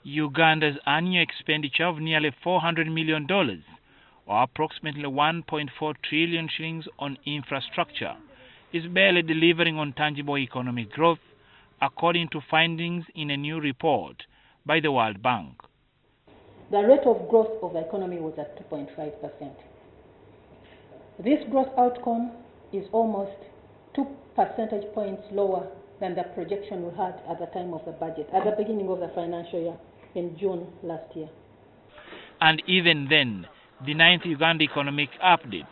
Uganda's annual expenditure of nearly $400 million, or approximately 1.4 trillion shillings on infrastructure, is barely delivering on tangible economic growth, according to findings in a new report by the World Bank. The rate of growth of the economy was at 2.5%. This growth outcome is almost 2 percentage points lower than the projection we had at the time of the budget, at the beginning of the financial year, in June last year. And even then, the 9th Uganda Economic Update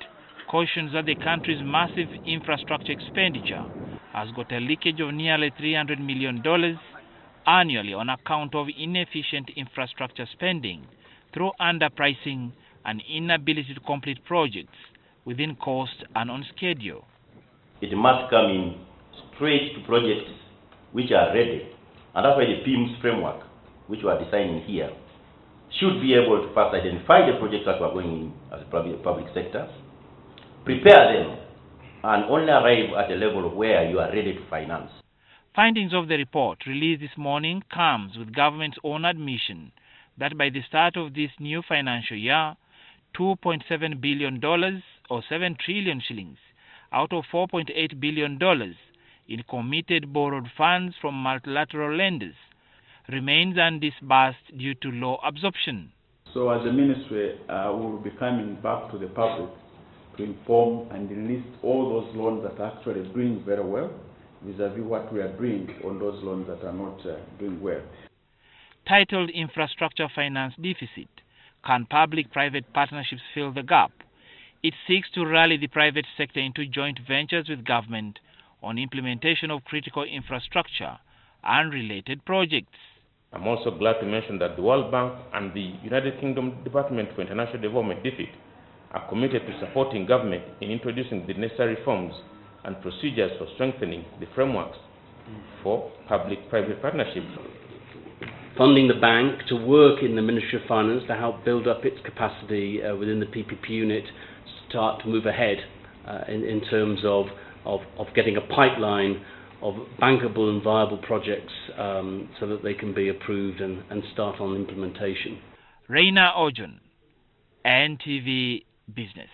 cautions that the country's massive infrastructure expenditure has got a leakage of nearly $300 million annually on account of inefficient infrastructure spending through underpricing and inability to complete projects within cost and on schedule. It must come in straight to projects which are ready, and that's why the PIMS framework, which we are designing here, should be able to first identify the projects that we are going in as a public sector, prepare them, and only arrive at a level where you are ready to finance. Findings of the report released this morning comes with government's own admission that by the start of this new financial year, $2.7 billion or 7 trillion shillings out of $4.8 billion in committed borrowed funds from multilateral lenders remains undisbursed due to low absorption. So as a ministry, we will be coming back to the public to inform and list all those loans that are actually doing very well vis-a-vis what we are doing on those loans that are not doing well. Titled Infrastructure Finance Deficit, Can Public-Private Partnerships Fill the Gap? It seeks to rally the private sector into joint ventures with government on implementation of critical infrastructure and related projects. I'm also glad to mention that the World Bank and the United Kingdom Department for International Development DFID are committed to supporting government in introducing the necessary reforms and procedures for strengthening the frameworks for public-private partnerships. Funding the bank to work in the Ministry of Finance to help build up its capacity within the PPP unit, start to move ahead in terms of getting a pipeline of bankable and viable projects so that they can be approved and start on implementation. Reina Ojon, NTV Business.